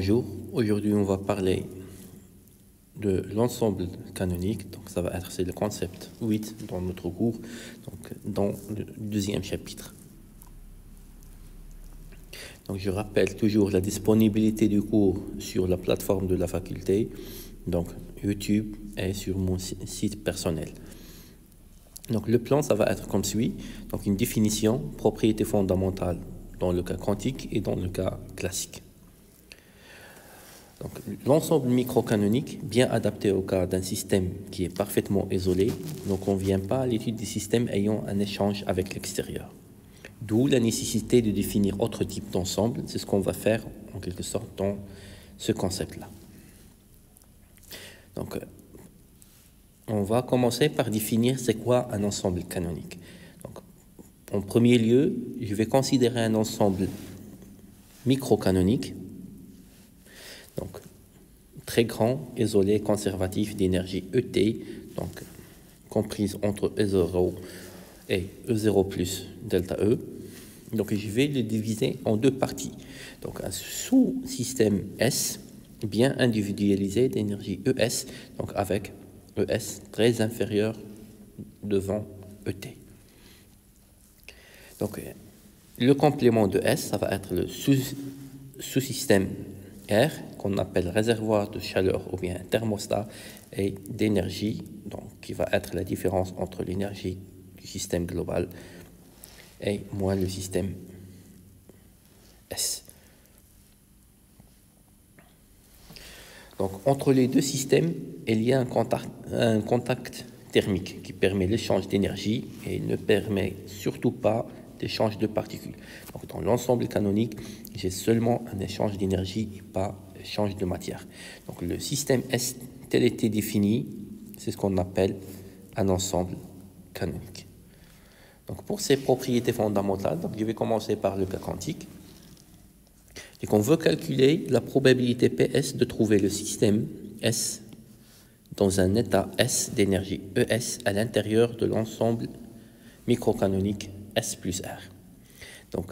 Bonjour, aujourd'hui on va parler de l'ensemble canonique, donc ça va être c'est le concept 8 dans notre cours, donc dans le deuxième chapitre. Donc je rappelle toujours la disponibilité du cours sur la plateforme de la faculté, donc YouTube et sur mon site personnel. Donc le plan ça va être comme suit, donc une définition, propriété fondamentale dans le cas quantique et dans le cas classique. Donc, l'ensemble microcanonique, bien adapté au cas d'un système qui est parfaitement isolé, ne convient pas à l'étude des systèmes ayant un échange avec l'extérieur. D'où la nécessité de définir autre type d'ensemble. C'est ce qu'on va faire en quelque sorte dans ce concept-là. Donc, on va commencer par définir c'est quoi un ensemble canonique. Donc, en premier lieu, je vais considérer un ensemble microcanonique. Donc, très grand, isolé, conservatif d'énergie ET, donc comprise entre E0 et E0 plus delta E. Donc, je vais le diviser en deux parties. Donc, un sous-système S, bien individualisé d'énergie ES, donc avec ES très inférieur devant ET. Donc, le complément de S, ça va être le sous-système R, qu'on appelle réservoir de chaleur ou bien thermostat, et d'énergie, donc qui va être la différence entre l'énergie du système global et moins le système S. Donc entre les deux systèmes, il y a un contact thermique qui permet l'échange d'énergie et ne permet surtout pas d'échange de particules. Donc dans l'ensemble canonique, j'ai seulement un échange d'énergie et pas échange de matière. Donc le système S tel était défini, c'est ce qu'on appelle un ensemble canonique. Donc pour ces propriétés fondamentales, donc je vais commencer par le cas quantique. Et qu'on veut calculer la probabilité PS de trouver le système S dans un état S d'énergie ES à l'intérieur de l'ensemble microcanonique S plus R. Donc,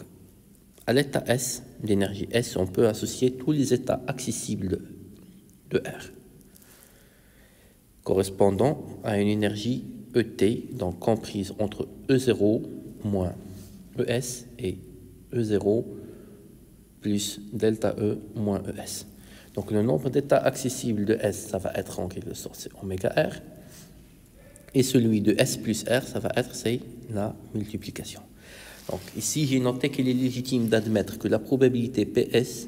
à l'état S d'énergie S, on peut associer tous les états accessibles de R, correspondant à une énergie ET, donc comprise entre E0 moins ES et E0 plus delta E moins ES. Donc, le nombre d'états accessibles de S, ça va être en quelque sorte, c'est oméga R. Et celui de S plus R, ça va être, c'est la multiplication. Donc, ici, j'ai noté qu'il est légitime d'admettre que la probabilité PS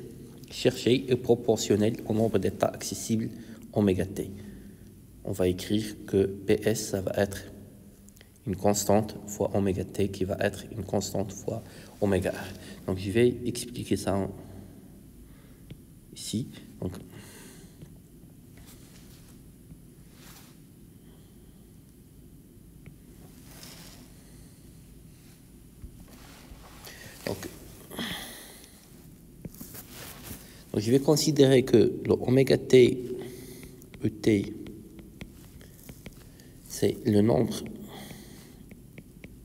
cherchée est proportionnelle au nombre d'états accessibles oméga T. On va écrire que PS, ça va être une constante fois oméga T qui va être une constante fois oméga R. Donc, je vais expliquer ça ici. Donc, je vais considérer que le oméga T, ET, c'est le nombre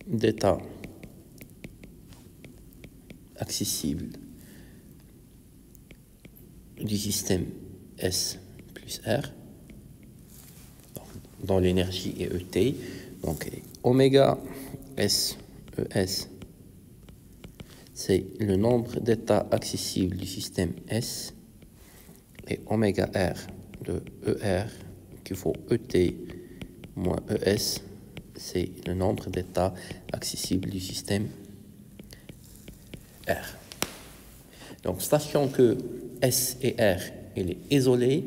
d'états accessibles du système S plus R dans l'énergie et ET. Donc, oméga S, ES, c'est le nombre d'états accessibles du système S, et oméga R de ER qu'il faut ET moins ES, c'est le nombre d'états accessibles du système R. Donc, sachant que S et R, il est isolé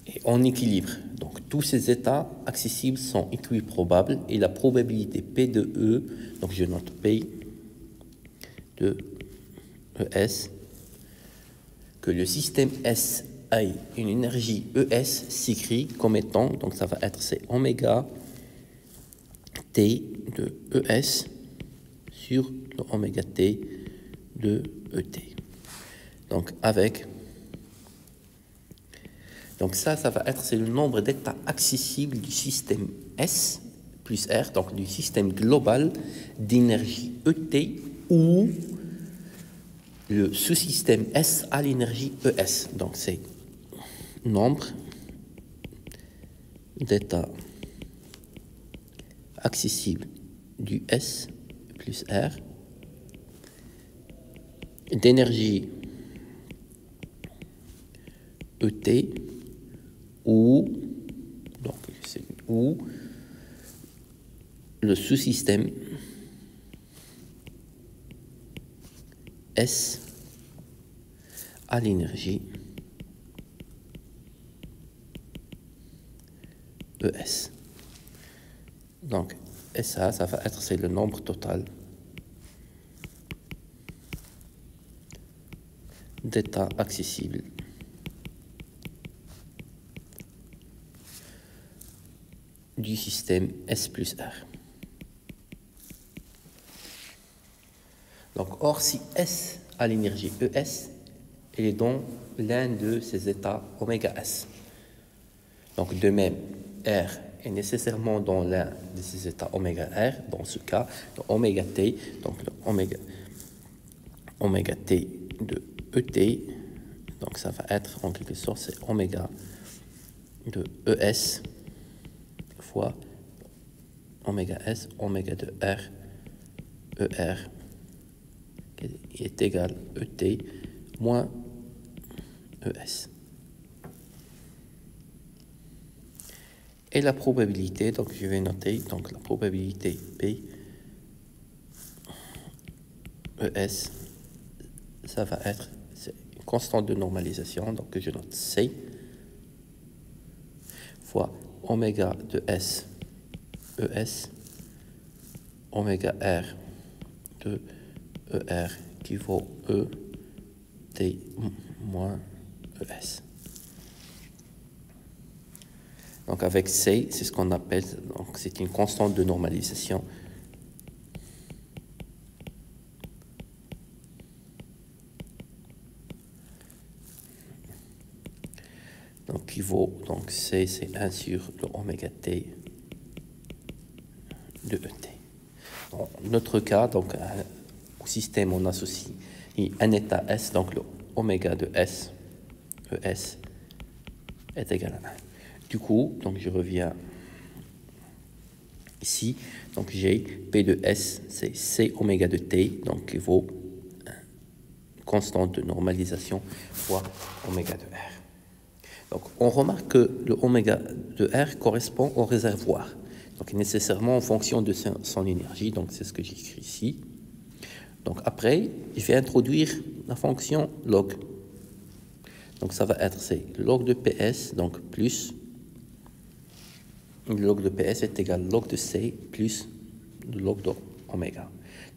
et en équilibre. Donc, tous ces états accessibles sont équiprobables et la probabilité P de E, donc je note P de ES, que le système S ait une énergie ES s'écrit comme étant, donc ça va être c'est oméga T de ES sur le oméga T de ET. Donc avec, donc ça va être c'est le nombre d'états accessibles du système S plus R, donc du système global d'énergie ET où le sous-système S a l'énergie ES. Donc c'est nombre d'états accessibles du S plus R d'énergie ET ou le sous-système S à l'énergie ES. Donc SA, ça va être, c'est le nombre total d'états accessibles du système S plus R. Donc, or, si S a l'énergie ES, elle est dans l'un de ces états oméga S. Donc, de même, R est nécessairement dans l'un de ces états oméga R, dans ce cas, dans oméga T, donc oméga T de ET, donc ça va être en quelque sorte, c'est oméga de ES fois oméga S, oméga de R, ER, qui est égal ET moins ES. Et la probabilité, donc je vais noter, donc la probabilité P ES, ça va être une constante de normalisation, donc je note C fois oméga de S ES oméga R de ER qui vaut E T moins ES. Donc avec C, c'est ce qu'on appelle, donc c'est une constante de normalisation. Donc qui vaut, donc C c'est 1 sur le oméga T de ET. Dans notre cas, donc au système on associe un état S, donc le oméga de S, ES, est égal à 1. Du coup, donc je reviens ici, donc j'ai P de S, c'est C oméga de T, donc qui vaut constante de normalisation fois oméga de R. Donc on remarque que le oméga de R correspond au réservoir, donc nécessairement en fonction de son énergie, donc c'est ce que j'écris ici. Donc après, je vais introduire la fonction log. Donc ça va être c'est log de PS, donc plus le log de PS est égal au log de C plus le log de oméga.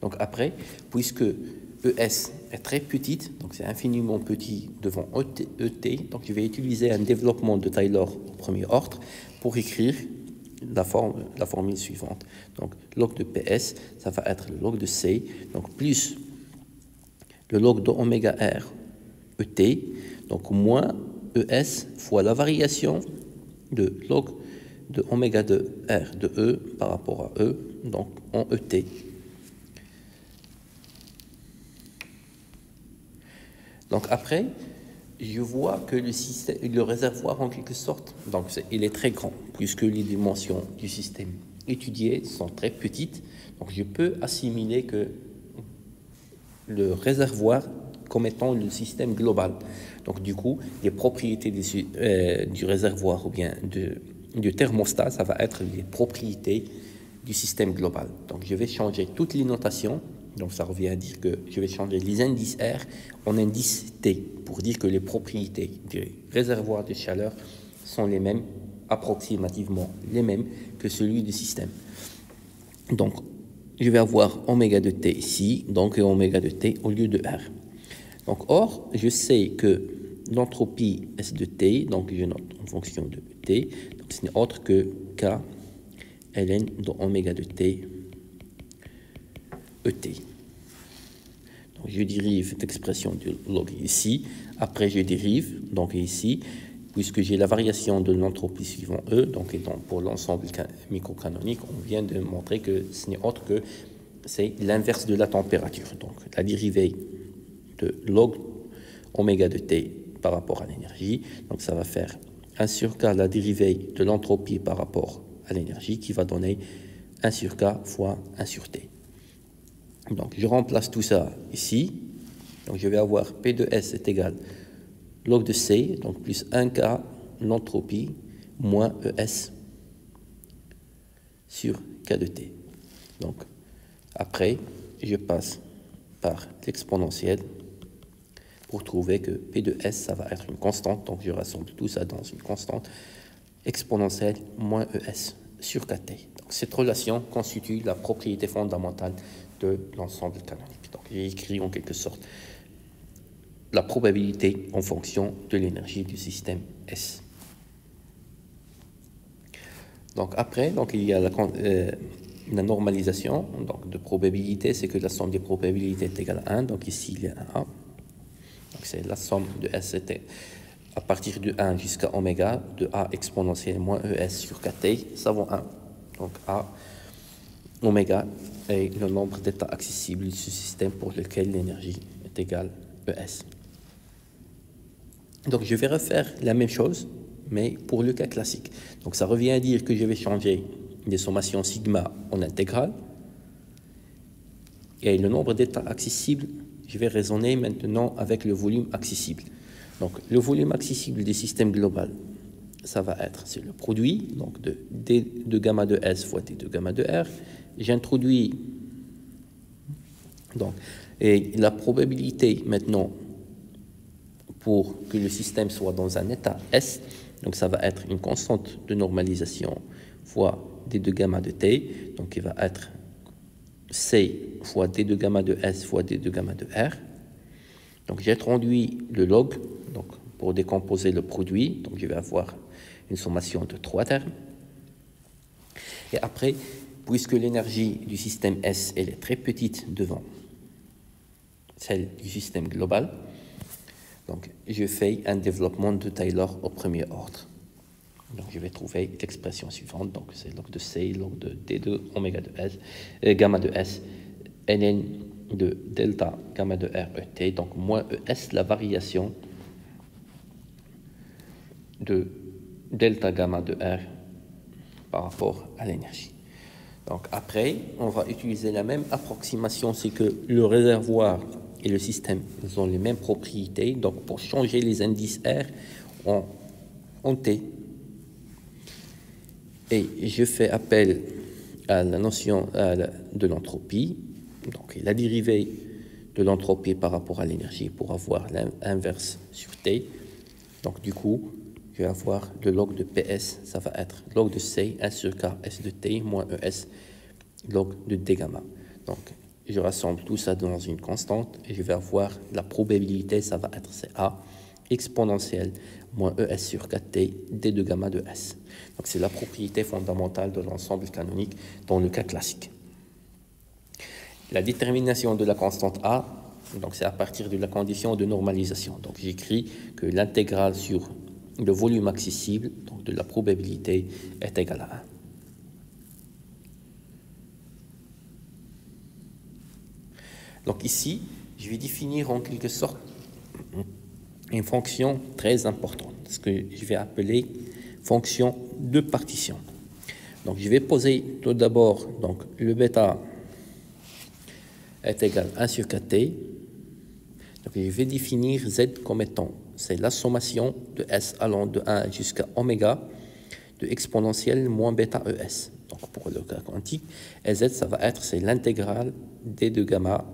Donc après, puisque ES est très petite, donc c'est infiniment petit devant ET, donc je vais utiliser un développement de Taylor au premier ordre pour écrire la formule suivante. Donc log de PS, ça va être le log de C, donc plus le log de oméga R ET, donc moins ES fois la variation de log de oméga de R de E par rapport à E, donc en ET. Donc après, je vois que le réservoir en quelque sorte, donc il est très grand, puisque les dimensions du système étudié sont très petites. Donc je peux assimiler que le réservoir comme étant le système global. Donc du coup, les propriétés du réservoir ou bien du thermostat, ça va être les propriétés du système global. Donc je vais changer toutes les notations. Donc ça revient à dire que je vais changer les indices R en indices T pour dire que les propriétés du réservoir de chaleur sont les mêmes, approximativement les mêmes que celui du système. Donc je vais avoir oméga de T ici, donc oméga de T au lieu de R. Donc or, je sais que l'entropie S de T, donc je note en fonction de T, donc ce n'est autre que K ln de oméga de T ET. Donc je dérive l'expression du log ici, après je dérive, donc ici, puisque j'ai la variation de l'entropie suivant E, donc pour l'ensemble microcanonique, on vient de montrer que ce n'est autre que c'est l'inverse de la température. Donc la dérivée de log oméga de t par rapport à l'énergie. Donc ça va faire 1 sur k la dérivée de l'entropie par rapport à l'énergie qui va donner 1 sur k fois 1 sur t. Donc je remplace tout ça ici. Donc je vais avoir P de S est égal log de C, donc plus 1K l'entropie moins ES sur K de T. Donc après, je passe par l'exponentielle pour trouver que P de S, ça va être une constante. Donc je rassemble tout ça dans une constante exponentielle moins ES sur KT. Donc cette relation constitue la propriété fondamentale de l'ensemble canonique. Donc j'ai écrit en quelque sorte la probabilité en fonction de l'énergie du système S. Donc après, il y a la normalisation donc de probabilité, c'est que la somme des probabilités est égale à 1. Donc ici, il y a un A. Donc c'est la somme de S à partir de 1 jusqu'à oméga, de A exponentielle moins ES sur KT, ça vaut 1. Donc A, oméga, est le nombre d'états accessibles de ce système pour lequel l'énergie est égale ES. Donc je vais refaire la même chose, mais pour le cas classique. Donc ça revient à dire que je vais changer des sommations sigma en intégrale. Et le nombre d'états accessibles, je vais raisonner maintenant avec le volume accessible. Donc le volume accessible des systèmes global, ça va être, c'est le produit, donc de d de gamma de S fois d de gamma de R. J'introduis, donc, et la probabilité maintenant pour que le système soit dans un état S, donc ça va être une constante de normalisation fois d de gamma de t, donc il va être C fois d de gamma de S fois d de gamma de R. Donc j'ai introduit le log donc pour décomposer le produit, donc je vais avoir une sommation de 3 termes. Et après, puisque l'énergie du système S elle est très petite devant celle du système global, donc je fais un développement de Taylor au premier ordre. Donc je vais trouver l'expression suivante, donc c'est log de C, log de D de oméga de S, gamma de S, ln de delta gamma de R ET, donc moins ES, la variation de delta gamma de R par rapport à l'énergie. Donc après, on va utiliser la même approximation, c'est que le réservoir et le système ont les mêmes propriétés. Donc pour changer les indices R en T, et je fais appel à la notion de l'entropie, donc la dérivée de l'entropie par rapport à l'énergie pour avoir l'inverse sur T. Donc du coup, je vais avoir le log de PS, ça va être log de C, 1 sur K, S de T, moins ES, log de D gamma. Donc je rassemble tout ça dans une constante et je vais avoir la probabilité, ça va être CA, exponentielle, moins ES sur KT, D de gamma de S. Donc c'est la propriété fondamentale de l'ensemble canonique dans le cas classique. La détermination de la constante A, donc c'est à partir de la condition de normalisation. Donc j'écris que l'intégrale sur le volume accessible, donc de la probabilité, est égale à 1. Donc ici, je vais définir en quelque sorte une fonction très importante, ce que je vais appeler fonction de partition. Donc je vais poser tout d'abord donc le bêta est égal à 1 sur kt. Donc je vais définir z comme étant, c'est la sommation de s allant de 1 jusqu'à oméga de exponentielle moins bêta es. Donc pour le cas quantique, et z ça va être, c'est l'intégrale d de gamma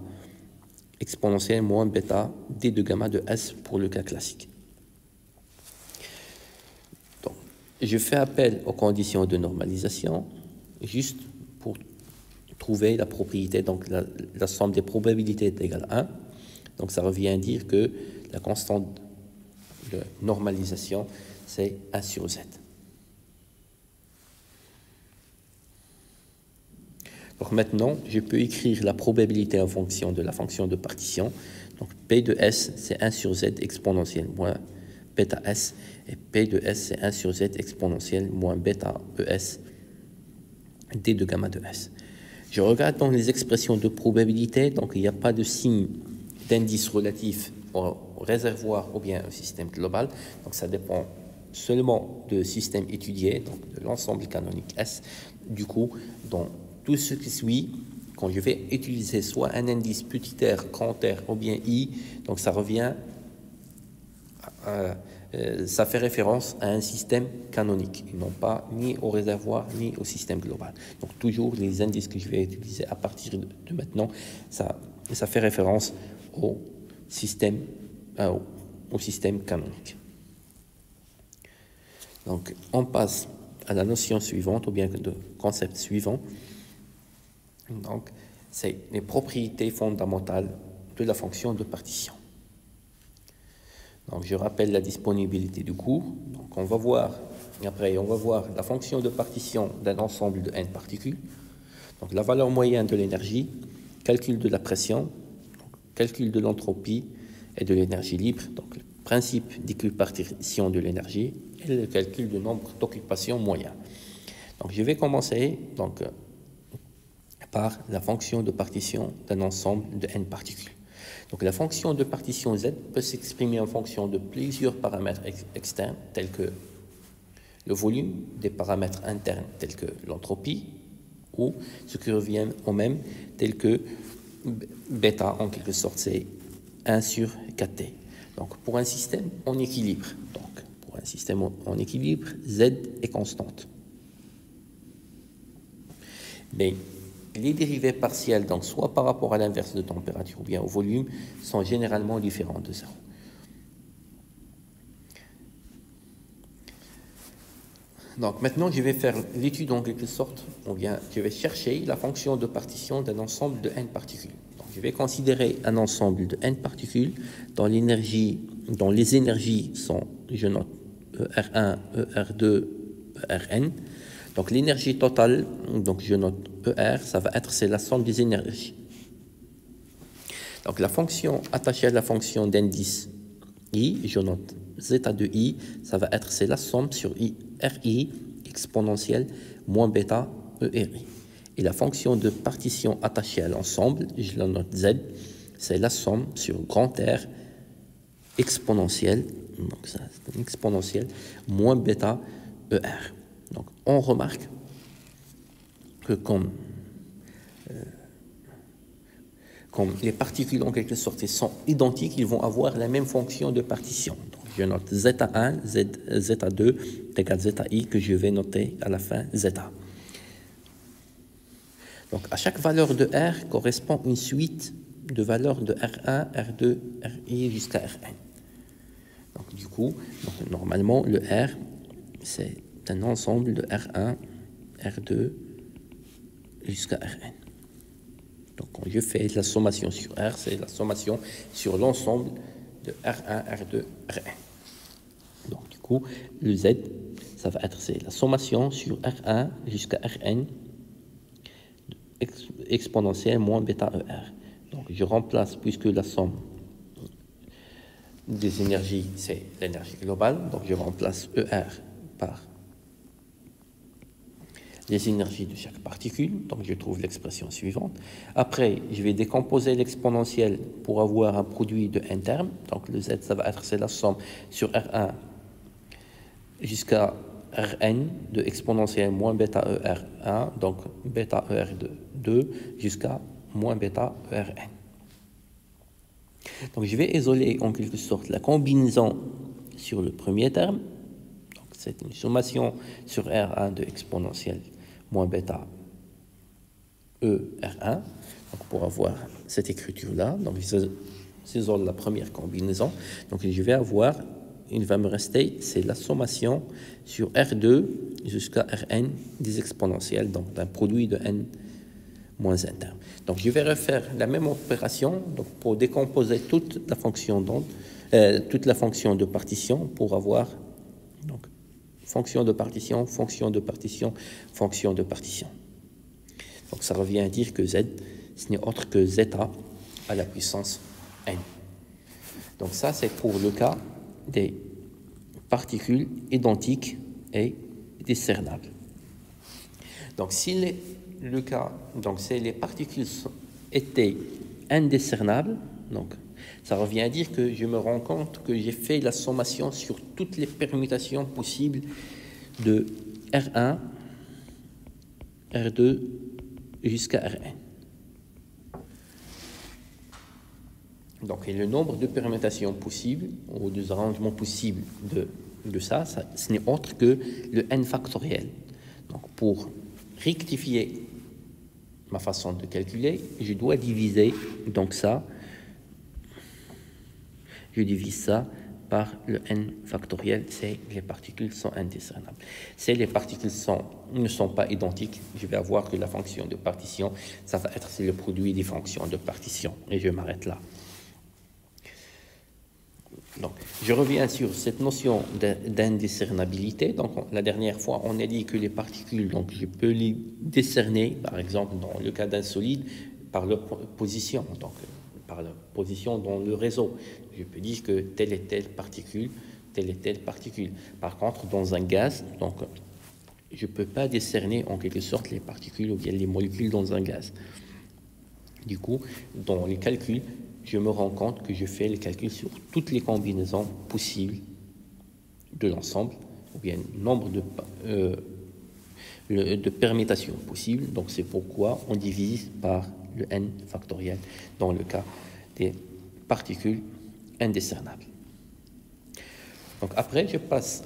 exponentielle moins bêta d de gamma de s pour le cas classique. Donc, je fais appel aux conditions de normalisation juste pour trouver la propriété, donc la somme des probabilités est égale à 1. Donc ça revient à dire que la constante de normalisation, c'est 1 sur z. Donc maintenant, je peux écrire la probabilité en fonction de la fonction de partition. Donc P de S, c'est 1 sur Z exponentielle moins bêta S. Et P de S, c'est 1 sur Z exponentielle moins bêta ES D de gamma de S. Je regarde dans les expressions de probabilité, donc il n'y a pas de signe d'indices relatifs au réservoir ou bien au système global. Donc ça dépend seulement du système étudié, donc de l'ensemble canonique S. Du coup, dans tout ce qui suit, quand je vais utiliser soit un indice petit r, grand R ou bien I, donc ça revient, ça fait référence à un système canonique, et non pas ni au réservoir ni au système global. Donc toujours les indices que je vais utiliser à partir de maintenant, ça fait référence au système canonique. Donc on passe à la notion suivante, ou bien le concept suivant. Donc, c'est les propriétés fondamentales de la fonction de partition. Donc, je rappelle la disponibilité du cours. Donc, on va voir la fonction de partition d'un ensemble de n particules. Donc, la valeur moyenne de l'énergie, calcul de la pression, donc, calcul de l'entropie et de l'énergie libre. Donc, le principe d'équipartition de l'énergie et le calcul du nombre d'occupations moyen. Donc, je vais commencer par la fonction de partition d'un ensemble de n particules. Donc la fonction de partition Z peut s'exprimer en fonction de plusieurs paramètres externes tels que le volume, des paramètres internes tels que l'entropie, ou ce qui revient au même tels que bêta, en quelque sorte c'est 1 sur 4t. Donc pour un système en équilibre, Z est constante. Mais les dérivées partielles, donc soit par rapport à l'inverse de température ou bien au volume, sont généralement différentes de 0. Donc maintenant, je vais faire l'étude en quelque sorte, ou bien je vais chercher la fonction de partition d'un ensemble de n particules. Donc, je vais considérer un ensemble de n particules dont les énergies sont, je note, ER1, ER2, ERN. Donc l'énergie totale, donc je note ER, c'est la somme des énergies. Donc la fonction attachée à la fonction d'indice I, je note zeta de I, c'est la somme sur RI exponentielle moins bêta ERI. Et la fonction de partition attachée à l'ensemble, je la note Z, c'est la somme sur grand R exponentielle, donc ça c'est une exponentielle moins bêta ER. Donc, on remarque que comme les particules en quelque sorte sont identiques, ils vont avoir la même fonction de partition. Donc, je note zeta1, zeta2 est égal à zeta-i que je vais noter à la fin zeta. Donc, à chaque valeur de R correspond une suite de valeurs de R1, R2, RI jusqu'à Rn. Donc, du coup, normalement, le R, c'est un ensemble de R1, R2 jusqu'à Rn. Donc quand je fais la sommation sur R, c'est la sommation sur l'ensemble de R1, R2, Rn. Donc du coup, le Z, c'est la sommation sur R1 jusqu'à Rn exponentielle moins bêta ER. Donc je remplace, puisque la somme des énergies, c'est l'énergie globale, donc je remplace ER par les énergies de chaque particule, donc je trouve l'expression suivante. Après, je vais décomposer l'exponentielle pour avoir un produit de n termes, donc le Z, c'est la somme sur R1 jusqu'à Rn de exponentielle moins bêta ER1, donc bêta ER2 jusqu'à moins bêta ERN. Donc je vais isoler en quelque sorte la combinaison sur le premier terme, donc c'est une sommation sur R1 de exponentielle moins bêta ER1, donc pour avoir cette écriture-là, donc j'isole la première combinaison, donc je vais avoir, il va me rester, c'est la sommation sur R2 jusqu'à Rn des exponentielles, donc d'un produit de n moins n terme. Donc je vais refaire la même opération donc, pour décomposer toute la fonction de partition pour avoir donc, fonction de partition, fonction de partition, fonction de partition. Donc ça revient à dire que Z, ce n'est autre que zeta à la puissance n. Donc ça, c'est pour le cas des particules identiques et discernables. Donc si le cas, donc c'est les particules étaient indiscernables, donc Ça revient à dire que je me rends compte que j'ai fait la sommation sur toutes les permutations possibles de R1, R2 jusqu'à Rn. Donc, et le nombre de permutations possibles, ou des arrangements possibles de ça, ce n'est autre que le n factoriel. Donc, pour rectifier ma façon de calculer, je dois diviser donc ça, je divise ça par le n factoriel, c'est les particules sont indiscernables. Si les particules ne sont pas identiques, je vais avoir que la fonction de partition, ça va être le produit des fonctions de partition, et je m'arrête là. Donc, je reviens sur cette notion d'indiscernabilité. Donc, la dernière fois, on a dit que les particules, donc je peux les décerner, par exemple, dans le cas d'un solide, par leur position, donc par leur position dans le réseau. Je peux dire que telle et telle particule, telle et telle particule. Par contre, dans un gaz, donc, je ne peux pas décerner en quelque sorte les particules ou bien les molécules dans un gaz. Du coup, dans les calculs, je me rends compte que je fais le calcul sur toutes les combinaisons possibles de l'ensemble, ou bien le nombre de permutations possibles. Donc, c'est pourquoi on divise par le n factoriel dans le cas des particules indiscernables. Donc, après, je passe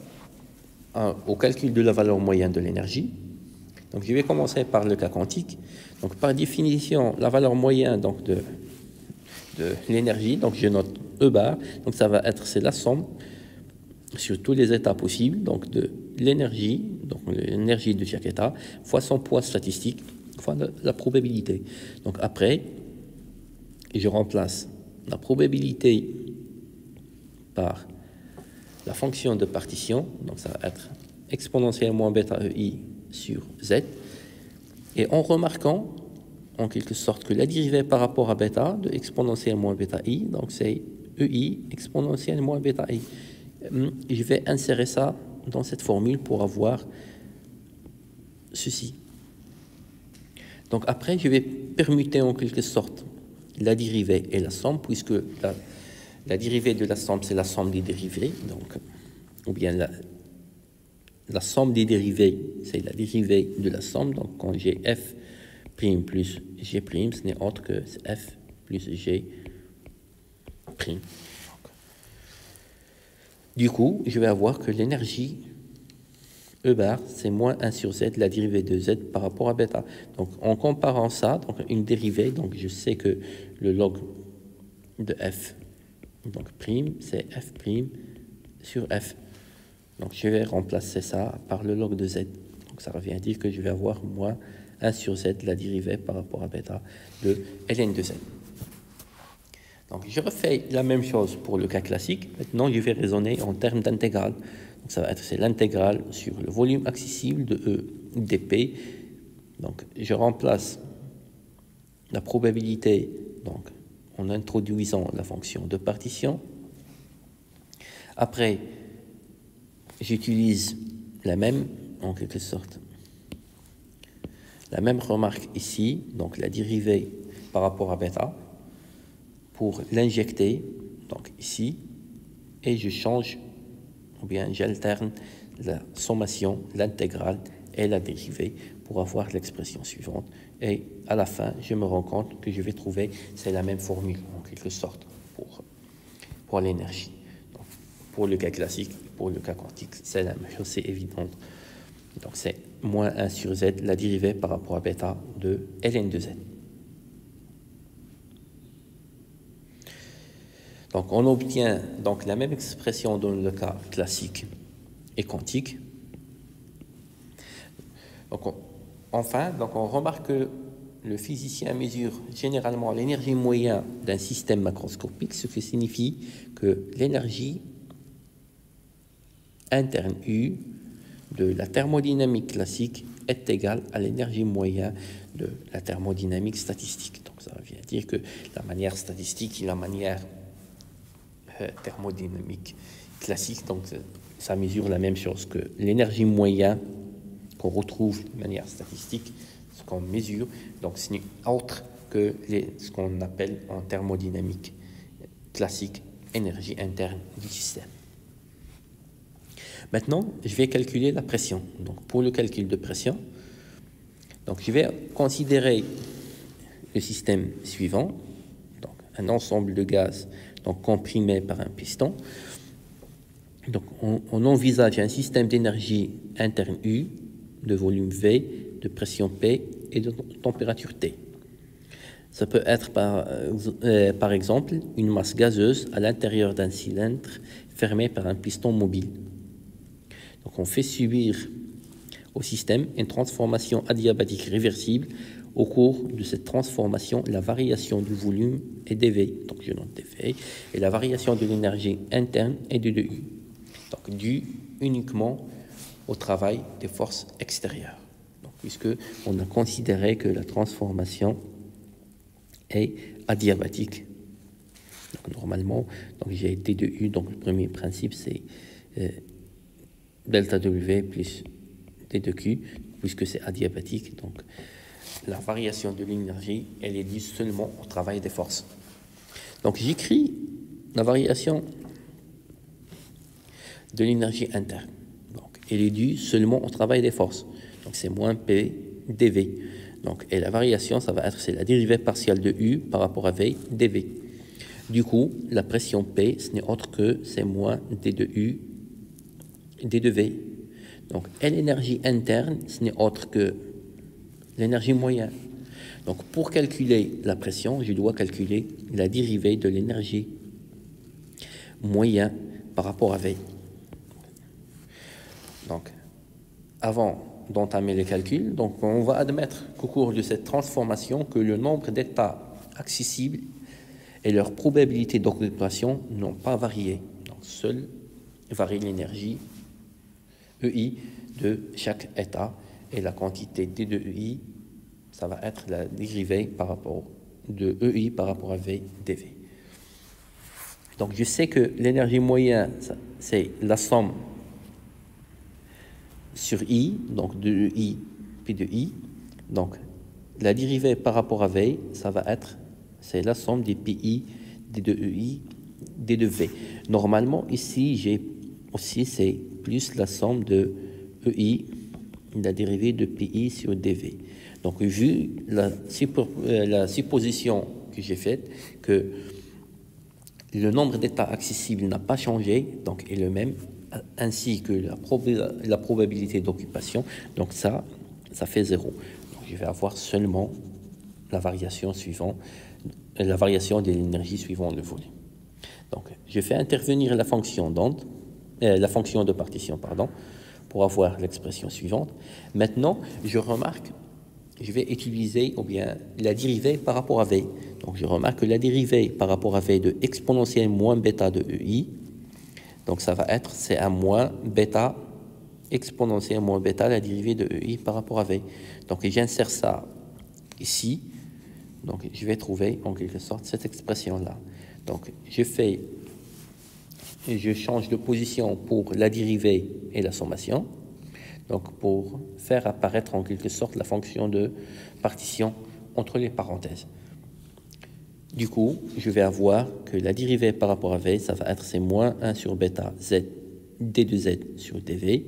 au calcul de la valeur moyenne de l'énergie. Donc, je vais commencer par le cas quantique. Donc, par définition, la valeur moyenne donc, de l'énergie, donc je note E bar, donc ça va être, c'est la somme sur tous les états possibles, donc de l'énergie, donc l'énergie de chaque état, fois son poids statistique, fois la probabilité. Donc après, je remplace la probabilité par la fonction de partition, donc ça va être exponentielle moins bêta EI sur Z, et en remarquant en quelque sorte que la dérivée par rapport à bêta de exponentielle moins bêta i, donc c'est EI exponentielle moins bêta i. Je vais insérer ça dans cette formule pour avoir ceci. Donc après, je vais permuter en quelque sorte la dérivée et la somme, puisque la dérivée de la somme, c'est la somme des dérivés, donc, ou bien la somme des dérivés, c'est la dérivée de la somme, donc quand j'ai f' plus g', ce n'est autre que f plus g'. Du coup, je vais avoir que l'énergie E bar, c'est moins 1 sur z, la dérivée de z par rapport à bêta. Donc, en comparant ça, donc une dérivée, donc je sais que le log de f, donc prime, c'est f' sur f. Donc, je vais remplacer ça par le log de z. Donc, ça revient à dire que je vais avoir moins 1 sur z, la dérivée par rapport à bêta de ln de z. Donc, je refais la même chose pour le cas classique. Maintenant, je vais raisonner en termes d'intégrale. Donc, ça va être l'intégrale sur le volume accessible de E dp. Donc, je remplace la probabilité donc, en introduisant la fonction de partition. Après, j'utilise la même, en quelque sorte, la même remarque ici, donc la dérivée par rapport à bêta, pour l'injecter, donc ici, et je change, ou bien j'alterne la sommation, l'intégrale et la dérivée pour avoir l'expression suivante. Et à la fin, je me rends compte que je vais trouver, c'est la même formule, en quelque sorte, pour l'énergie. Pour le cas classique, pour le cas quantique, c'est la même chose, c'est évident. Donc c'est moins 1 sur z, la dérivée par rapport à bêta de ln de z. Donc on obtient donc la même expression dans le cas classique et quantique. Donc enfin, donc on remarque que le physicien mesure généralement l'énergie moyenne d'un système macroscopique, ce qui signifie que l'énergie interne U de la thermodynamique classique est égale à l'énergie moyenne de la thermodynamique statistique. Donc ça veut dire que la manière statistique et la manière thermodynamique classique, donc ça mesure la même chose, que l'énergie moyenne qu'on retrouve de manière statistique, ce qu'on mesure, donc ce n'est autre que ce qu'on appelle en thermodynamique classique, énergie interne du système. Maintenant, je vais calculer la pression. Donc, pour le calcul de pression, donc, je vais considérer le système suivant, donc un ensemble de gaz donc, comprimé par un piston. Donc, on envisage un système d'énergie interne U, de volume V, de pression P et de température T. Ça peut être par exemple une masse gazeuse à l'intérieur d'un cylindre fermé par un piston mobile. Donc on fait subir au système une transformation adiabatique réversible. Au cours de cette transformation, la variation du volume est dV, donc je note dV, et la variation de l'énergie interne est de U, donc due uniquement au travail des forces extérieures. Donc, puisque on a considéré que la transformation est adiabatique. Donc, normalement, j'ai D de U, donc le premier principe c'est delta W plus D de Q, puisque c'est adiabatique. Donc, la variation de l'énergie, elle est due seulement au travail des forces. Donc, j'écris la variation de l'énergie interne. Donc, elle est due seulement au travail des forces. Donc, c'est moins P dV. Donc, et la variation, ça va être, c'est la dérivée partielle de U par rapport à V dV. Du coup, la pression P, ce n'est autre que, c'est moins D de U, D de V. Donc, et l'énergie interne, ce n'est autre que l'énergie moyenne. Donc, pour calculer la pression, je dois calculer la dérivée de l'énergie moyenne par rapport à V. Donc, avant d'entamer les calculs, donc on va admettre qu'au cours de cette transformation, que le nombre d'états accessibles et leur probabilité d'occupation n'ont pas varié. Donc, seule varie l'énergie EI de chaque état, et la quantité D de EI, ça va être la dérivée par rapport de EI par rapport à V dV. Donc je sais que l'énergie moyenne, c'est la somme sur I, donc de I puis de I. Donc la dérivée par rapport à V, ça va être, c'est la somme des PI, D de EI, D de V. Normalement, ici, j'ai aussi, c'est plus la somme de EI, la dérivée de PI sur dV. Donc, vu la supposition que j'ai faite, que le nombre d'états accessibles n'a pas changé, donc est le même, ainsi que la probabilité d'occupation, donc ça fait 0. Donc, je vais avoir seulement la variation suivante, la variation de l'énergie suivant le volume. Donc, je fais intervenir la fonction d'onde, la fonction de partition, pardon, pour avoir l'expression suivante. Maintenant, je remarque, je vais utiliser ou bien la dérivée par rapport à V. Donc, je remarque que la dérivée par rapport à V de exponentielle moins bêta de EI, donc ça va être, c'est un moins bêta exponentielle moins bêta, la dérivée de EI par rapport à V. Donc, j'insère ça ici. Donc, je vais trouver en quelque sorte cette expression-là. Donc, je change de position pour la dérivée et la sommation, donc pour faire apparaître en quelque sorte la fonction de partition entre les parenthèses. Du coup, je vais avoir que la dérivée par rapport à V, ça va être c'est moins 1 sur bêta Z, D de Z sur dV,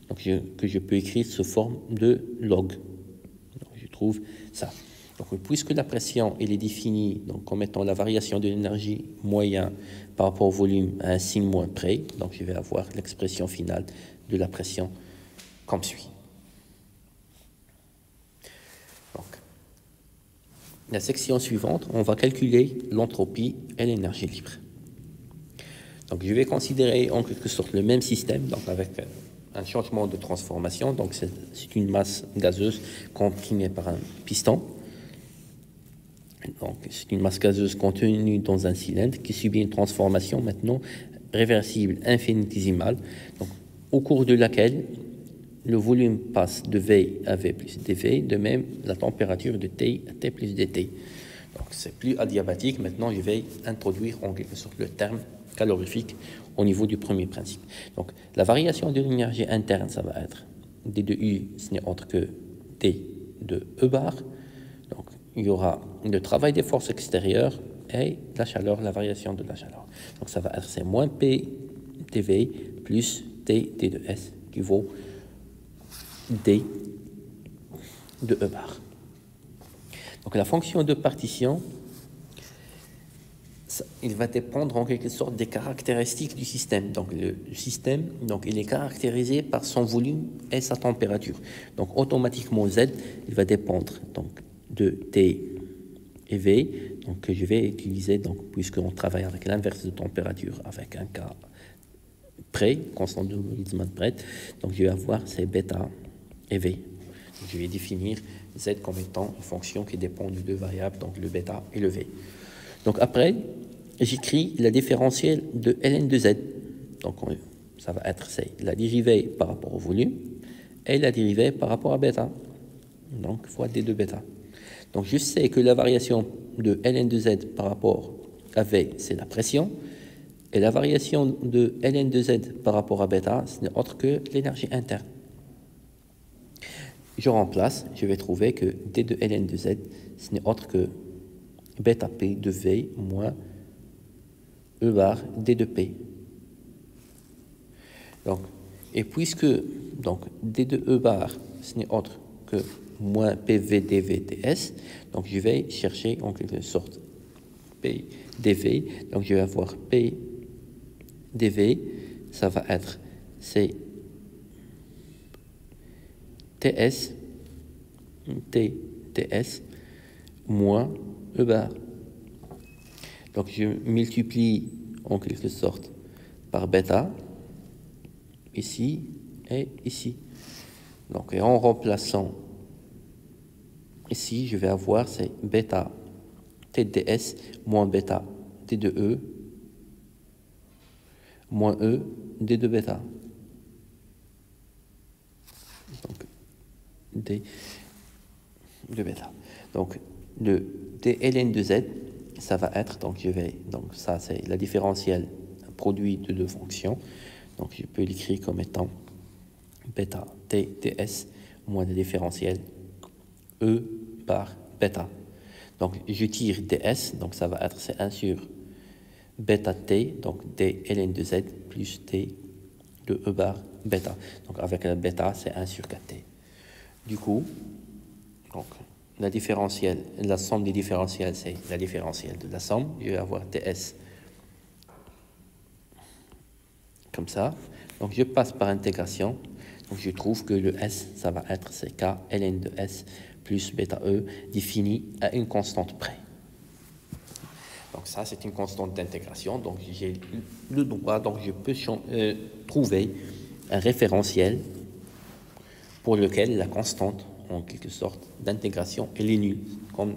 donc que je peux écrire sous forme de log. Donc, je trouve ça. Donc, puisque la pression elle est définie donc, comme étant la variation de l'énergie moyenne par rapport au volume à un signe moins près, donc je vais avoir l'expression finale de la pression comme suit. Donc, la section suivante, on va calculer l'entropie et l'énergie libre. Donc, je vais considérer en quelque sorte le même système, donc avec un changement de transformation. Donc, c'est une masse gazeuse comprimée par un piston. Donc, c'est une masse gazeuse contenue dans un cylindre qui subit une transformation maintenant réversible infinitésimale, donc, au cours de laquelle le volume passe de V à V plus dV, de même la température de T à T plus dt. Donc, c'est plus adiabatique. Maintenant, je vais introduire en quelque sorte le terme calorifique au niveau du premier principe. Donc, la variation de l'énergie interne, ça va être D de U, ce n'est autre que D de E bar. Donc, il y aura le travail des forces extérieures et la chaleur, la variation de la chaleur. Donc ça va être c'est moins P dV plus T T de S qui vaut D de E bar. Donc la fonction de partition, il va dépendre en quelque sorte des caractéristiques du système. Donc le système, donc il est caractérisé par son volume et sa température. Donc automatiquement Z, il va dépendre donc de T et V, donc que je vais utiliser donc puisqu'on travaille avec l'inverse de température avec un cas près, constant de Boltzmann près. Donc je vais avoir ces bêta et V. Donc, je vais définir Z comme étant une fonction qui dépend de deux variables, donc le bêta et le V. Donc après, j'écris la différentielle de ln de Z. Donc ça va être la dérivée par rapport au volume et la dérivée par rapport à bêta. Donc fois d de bêta. Donc je sais que la variation de ln de Z par rapport à V, c'est la pression. Et la variation de ln de Z par rapport à bêta, ce n'est autre que l'énergie interne. Je remplace, je vais trouver que d de ln de Z, ce n'est autre que bêta P de V moins E bar D de P. Donc, et puisque donc, D de E bar, ce n'est autre que moins PV dV ds, donc je vais chercher en quelque sorte P dV. Donc je vais avoir P dV, ça va être c'est TS, TS moins E bar. Donc je multiplie en quelque sorte par bêta, ici et ici. Donc et en remplaçant ici, je vais avoir c'est bêta T de S moins bêta T de E moins E D de bêta. Donc D de bêta. Donc le dln de Z, ça va être, donc ça c'est la différentielle produit de deux fonctions. Donc je peux l'écrire comme étant bêta T ds moins le différentiel E par bêta. Donc je tire ds, donc ça va être c'est 1 sur bêta T, donc d ln de Z plus T de E bar bêta. Donc avec la bêta, c'est 1 sur 4T. Du coup, donc la différentielle, la somme des différentiels, c'est la différentielle de la somme. Je vais avoir ds comme ça. Donc je passe par intégration. Donc je trouve que le S, ça va être c'est K ln de S plus bêta E défini à une constante près. Donc ça, c'est une constante d'intégration. Donc j'ai le droit, donc je peux trouver un référentiel pour lequel la constante, en quelque sorte, d'intégration, elle est nulle, comme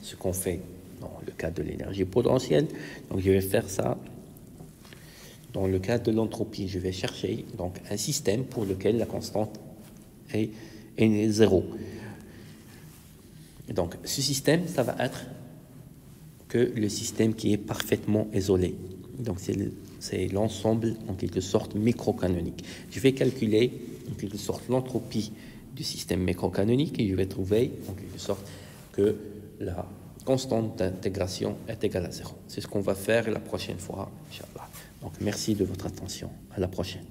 ce qu'on fait dans le cas de l'énergie potentielle. Donc je vais faire ça dans le cas de l'entropie. Je vais chercher donc un système pour lequel la constante est 0. Donc ce système, ça va être que le système qui est parfaitement isolé. Donc c'est l'ensemble en quelque sorte microcanonique. Je vais calculer en quelque sorte l'entropie du système microcanonique et je vais trouver en quelque sorte que la constante d'intégration est égale à 0. C'est ce qu'on va faire la prochaine fois, Inch'Allah. Donc merci de votre attention. À la prochaine.